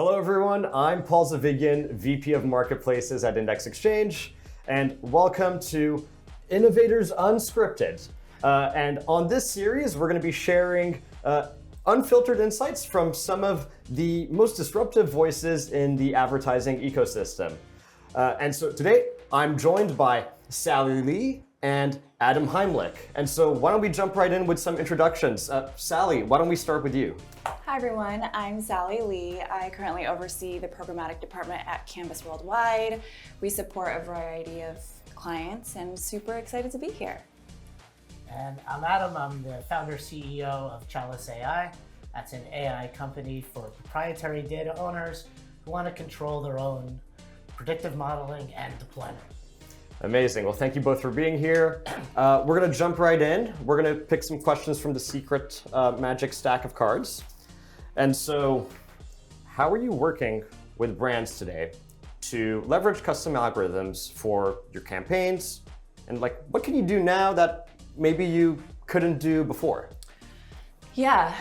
Hello everyone, I'm Paul Zavigian, VP of Marketplaces at Index Exchange, and welcome to Innovators Unscripted. And on this series, we're going to be sharing unfiltered insights from some of the most disruptive voices in the advertising ecosystem. And so today, I'm joined by Sally Lee and Adam Heimlich. And so why don't we jump right in with some introductions. Sally, why don't we start with you? Hi everyone, I'm Sally Lee. I currently oversee the programmatic department at Canvas Worldwide. We support a variety of clients and super excited to be here. And I'm Adam, I'm the founder CEO of Chalice AI. That's an AI company for proprietary data owners who want to control their own predictive modeling and deployment. Amazing. Well, thank you both for being here. We're going to jump right in. We're going to pick some questions from the secret magic stack of cards. And so, how are you working with brands today to leverage custom algorithms for your campaigns? And what can you do now that maybe you couldn't do before? Yeah,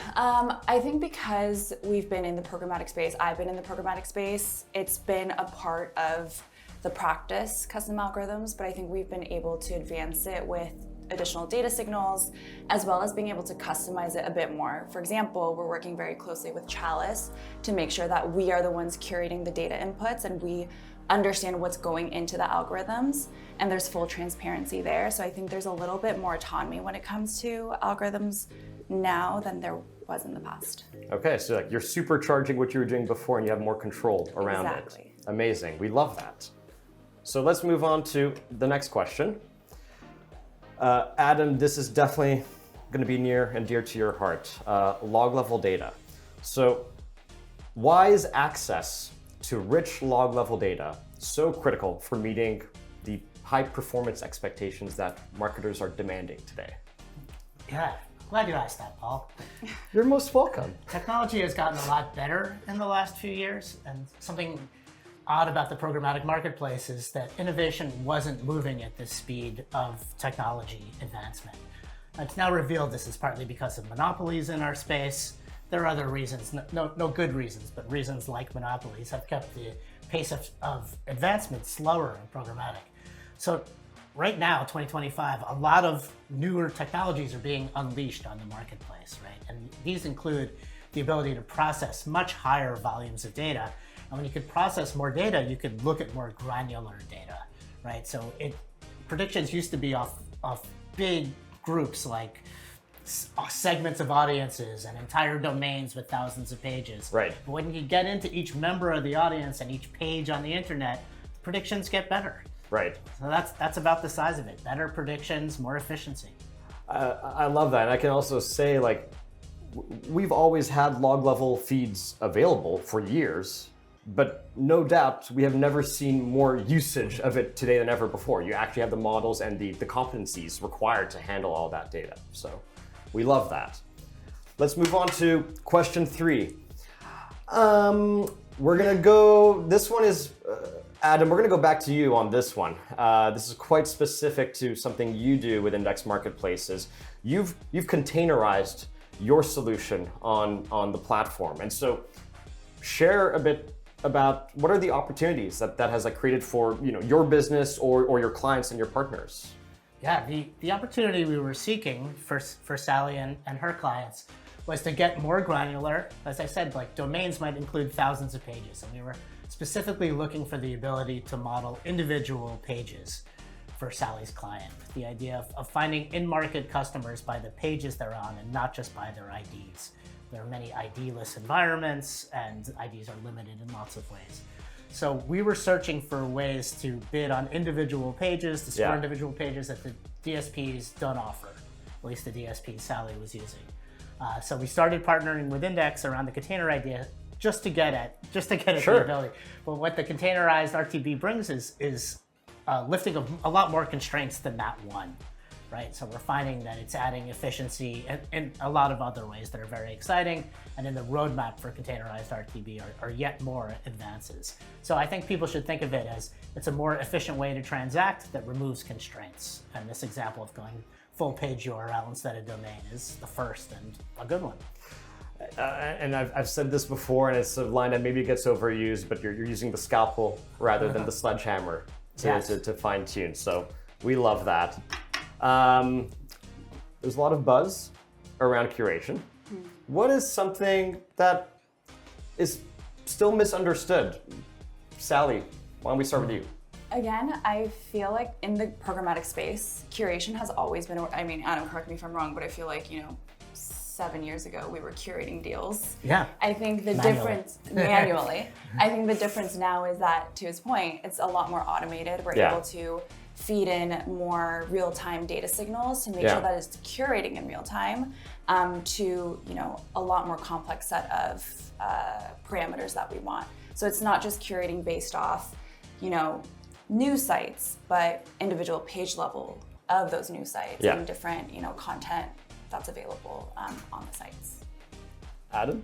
I think because we've been in the programmatic space, I've been in the programmatic space, it's been a part of the practice, custom algorithms, but I think we've been able to advance it with additional data signals, as well as being able to customize it a bit more. For example, we're working very closely with Chalice to make sure that we are the ones curating the data inputs and we understand what's going into the algorithms, and there's full transparency there. So I think there's a little bit more autonomy when it comes to algorithms now than there was in the past. Okay, so you're supercharging what you were doing before and you have more control around Exactly. it. Amazing, we love that. So let's move on to the next question. Adam, this is definitely going to be near and dear to your heart, log level data. So why is access to rich log level data so critical for meeting the high performance expectations that marketers are demanding today? Yeah, glad you asked that, Paul. You're most welcome. Technology has gotten a lot better in the last few years, and something odd about the programmatic marketplace is that innovation wasn't moving at the speed of technology advancement. It's now revealed this is partly because of monopolies in our space. There are other reasons, no good reasons, but reasons like monopolies have kept the pace of advancement slower in programmatic. So right now, 2025, a lot of newer technologies are being unleashed on the marketplace, right? And these include the ability to process much higher volumes of data. And when you could process more data, you could look at more granular data, right? So predictions used to be off big groups like segments of audiences and entire domains with thousands of pages. Right. But when you get into each member of the audience and each page on the internet, predictions get better. Right. So that's about the size of it. Better predictions, more efficiency. I love that. And I can also say we've always had log level feeds available for years, but no doubt we have never seen more usage of it today than ever before. You actually have the models and the competencies required to handle all that data. So we love that. Let's move on to question 3. We're gonna go, this one is, Adam, we're gonna go back to you on this one. This is quite specific to something you do with Index Marketplaces. You've containerized your solution on the platform. And so share a bit about what are the opportunities that has created for your business or your clients and your partners. Yeah, the opportunity we were seeking for Sally and her clients was to get more granular. As I said, domains might include thousands of pages, and we were specifically looking for the ability to model individual pages for Sally's client. The idea of finding in-market customers by the pages they're on and not just by their IDs. There are many ID-less environments, and IDs are limited in lots of ways. So we were searching for ways to bid on individual pages, to score individual pages that the DSPs don't offer, at least the DSP Sally was using. So we started partnering with Index around the container idea just to get at the ability. But what the containerized RTB brings is lifting a lot more constraints than that one. Right, so we're finding that it's adding efficiency in a lot of other ways that are very exciting, and in the roadmap for containerized RTB are yet more advances. So I think people should think of it as it's a more efficient way to transact that removes constraints. And this example of going full page URL instead of domain is the first and a good one. And I've said this before, and it's a line that maybe gets overused, but you're using the scalpel rather than the sledgehammer to fine tune. So we love that. There's a lot of buzz around curation. What is something that is still misunderstood? Sally, why don't we start with you? Again, I feel like in the programmatic space, curation has always been, I mean, Adam, correct me if I'm wrong, but I feel like, 7 years ago, we were curating deals. Yeah. I think the difference, manually, I think the difference now is that, to his point, it's a lot more automated. We're able to feed in more real-time data signals to make sure that it's curating in real time to, a lot more complex set of parameters that we want. So it's not just curating based off, news sites, but individual page level of those news sites and different, content that's available on the sites. Adam?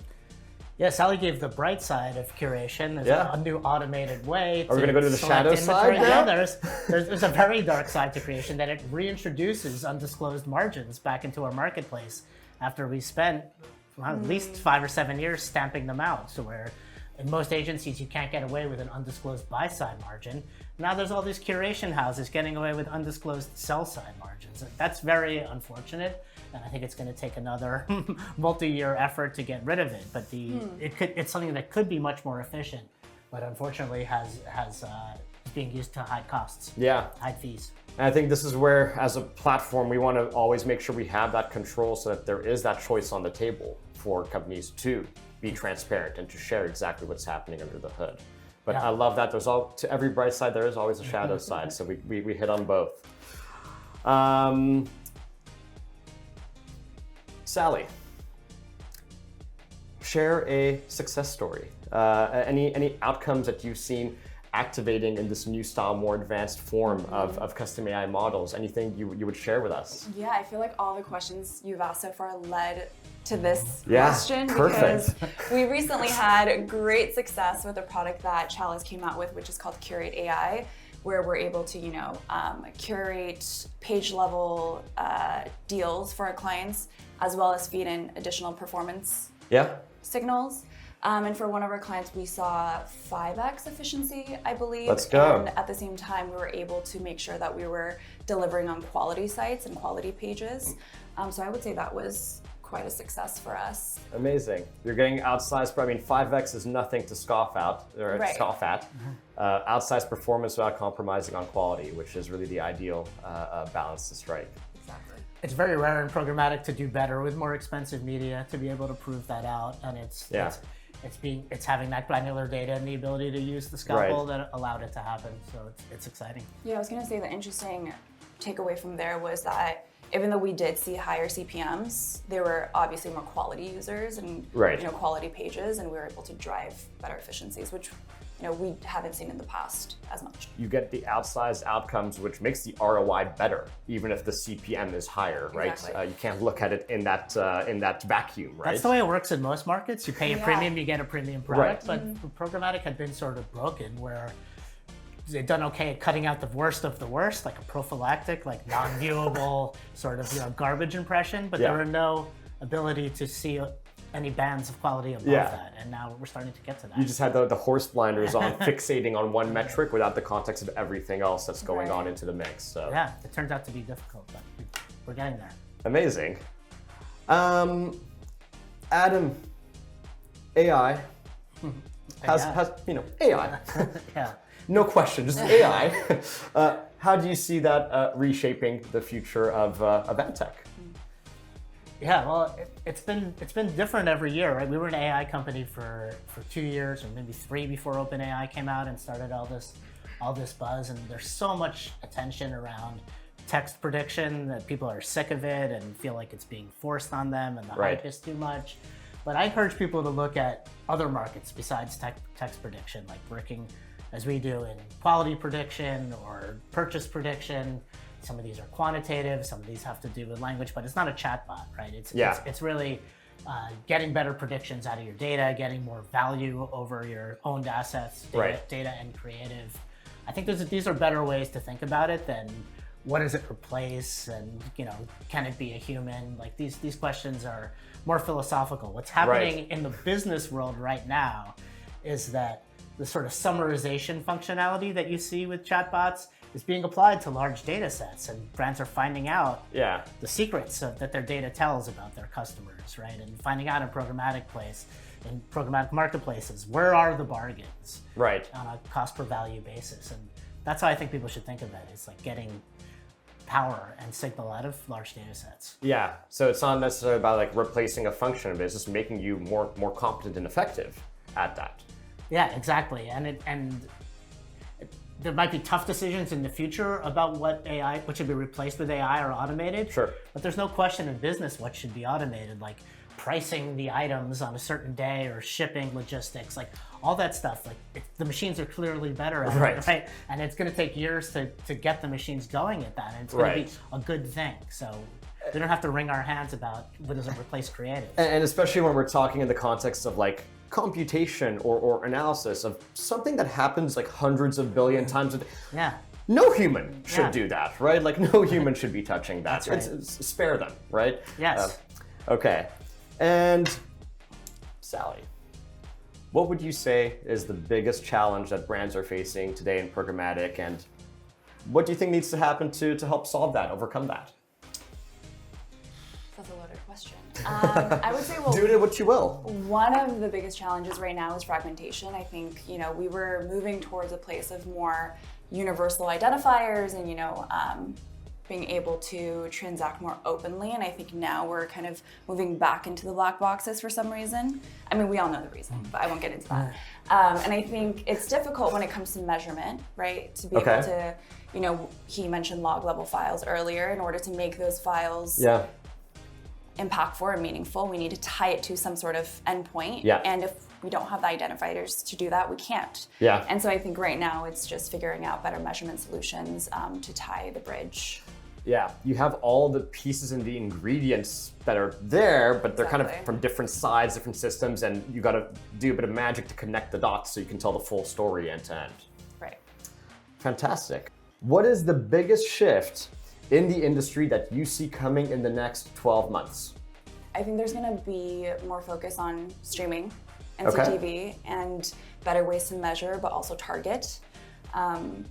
Yeah, Sally gave the bright side of curation. There's a new automated way. Are we going to go to the shadow side now? Yeah, there's a very dark side to creation that it reintroduces undisclosed margins back into our marketplace after we spent at least 5 or 7 years stamping them out. So where in most agencies you can't get away with an undisclosed buy-side margin. Now there's all these curation houses getting away with undisclosed sell-side margins. That's very unfortunate. And I think it's going to take another multi-year effort to get rid of it. But it's something that could be much more efficient, but unfortunately is being used to hide costs, hide fees. And I think this is where, as a platform, we want to always make sure we have that control so that there is that choice on the table for companies to be transparent and to share exactly what's happening under the hood. But I love that to every bright side, there is always a shadow side. So we hit on both. Sally, share a success story. Any outcomes that you've seen activating in this new style, more advanced form of custom AI models? Anything you would share with us? Yeah, I feel like all the questions you've asked so far led to this Yeah, question perfect. because we recently had great success with a product that Chalice came out with, which is called Curate AI, where we're able to, curate page level deals for our clients, as well as feed in additional performance signals. And for one of our clients, we saw 5x efficiency, I believe. Let's go. And at the same time, we were able to make sure that we were delivering on quality sites and quality pages. So I would say that was quite a success for us. Amazing. You're getting outsized, 5x is nothing to scoff at. Outsized performance without compromising on quality, which is really the ideal balance to strike. Exactly. It's very rare in programmatic to do better with more expensive media, to be able to prove that out. And it's having that granular data and the ability to use the scalpel that allowed it to happen. So it's exciting. Yeah, I was going to say the interesting takeaway from there was that even though we did see higher CPMs, there were obviously more quality users and quality pages, and we were able to drive better efficiencies, which we haven't seen in the past as much. You get the outsized outcomes, which makes the ROI better, even if the CPM is higher, right? Exactly. You can't look at it in that vacuum, right? That's the way it works in most markets. You pay a premium, you get a premium product. But programmatic had been sort of broken, where they've done okay at cutting out the worst of the worst, like a prophylactic, like non-viewable sort of garbage impression. But there were no ability to see any bands of quality above that, and now we're starting to get to that. You just had the horse blinders on, fixating on one metric without the context of everything else that's going on into the mix. So yeah, it turns out to be difficult, but we're getting there. Amazing. Adam, AI has AI. Yeah. No question, just AI. How do you see that reshaping the future of ad tech? Yeah, well, it's been different every year, right? We were an AI company for 2 years or maybe 3 before OpenAI came out and started all this buzz, and there's so much attention around text prediction that people are sick of it and feel like it's being forced on them and the hype is too much. But I encourage people to look at other markets besides text prediction, like working as we do in quality prediction or purchase prediction. Some of these are quantitative, some of these have to do with language, but it's not a chatbot, right? It's really getting better predictions out of your data, getting more value over your owned assets, data and creative. I think these are better ways to think about it than what does it replace, and can it be a human? Like these questions are more philosophical. What's happening in the business world right now is that the sort of summarization functionality that you see with chatbots is being applied to large data sets, and brands are finding out the secrets that their data tells about their customers, right? And finding out in programmatic marketplaces, where are the bargains, right, on a cost per value basis. And that's how I think people should think of it. It's like getting power and signal out of large data sets. Yeah, so it's not necessarily about like replacing a function, but it's just making you more competent and effective at that. Yeah, exactly. And there might be tough decisions in the future about what should be replaced with AI or automated. Sure. But there's no question in business what should be automated, like pricing the items on a certain day, or shipping, logistics, like all that stuff. Like the machines are clearly better at it, right? And it's going to take years to get the machines going at that, and it's going to be a good thing. So we don't have to wring our hands about what doesn't replace creative. And especially when we're talking in the context of like computation or analysis of something that happens like hundreds of billion times a day. Yeah. No human should do that, right? Like no human should be touching that. That's right. It's spare them, right? Yes. Okay. And Sally, what would you say is the biggest challenge that brands are facing today in programmatic, and what do you think needs to happen to help solve that, overcome that? That's a loaded question. I would say, do it what you will. One of the biggest challenges right now is fragmentation. I think, we were moving towards a place of more universal identifiers and, being able to transact more openly. And I think now we're kind of moving back into the black boxes for some reason. I mean, we all know the reason, but I won't get into that. And I think it's difficult when it comes to measurement, right? To be able to, he mentioned log level files earlier. In order to make those files impactful and meaningful, we need to tie it to some sort of endpoint. Yeah. And if we don't have the identifiers to do that, we can't. Yeah. And so I think right now it's just figuring out better measurement solutions to tie the bridge. Yeah, you have all the pieces and the ingredients that are there, but they're kind of from different sides, different systems, and you got to do a bit of magic to connect the dots so you can tell the full story end to end. Right. Fantastic. What is the biggest shift in the industry that you see coming in the next 12 months? I think there's going to be more focus on streaming and CTV and better ways to measure, but also target.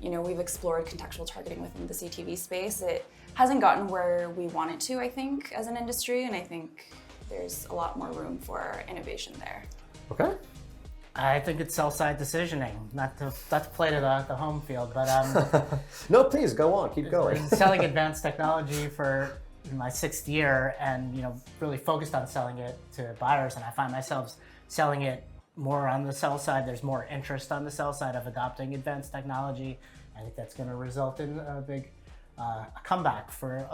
We've explored contextual targeting within the CTV space. It hasn't gotten where we want it to, I think, as an industry, and I think there's a lot more room for innovation there. Okay. I think it's sell-side decisioning, not to play to the home field, but no, please go on, keep going. Selling advanced technology for my 6th year, and really focused on selling it to buyers, and I find myself selling it more on the sell side. There's more interest on the sell side of adopting advanced technology. I think that's going to result in a big comeback for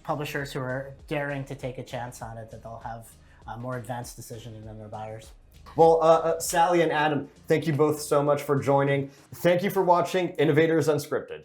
publishers who are daring to take a chance on it, that they'll have more advanced decisioning than their buyers. Well, Sally and Adam, thank you both so much for joining. Thank you for watching Innovators Unscripted.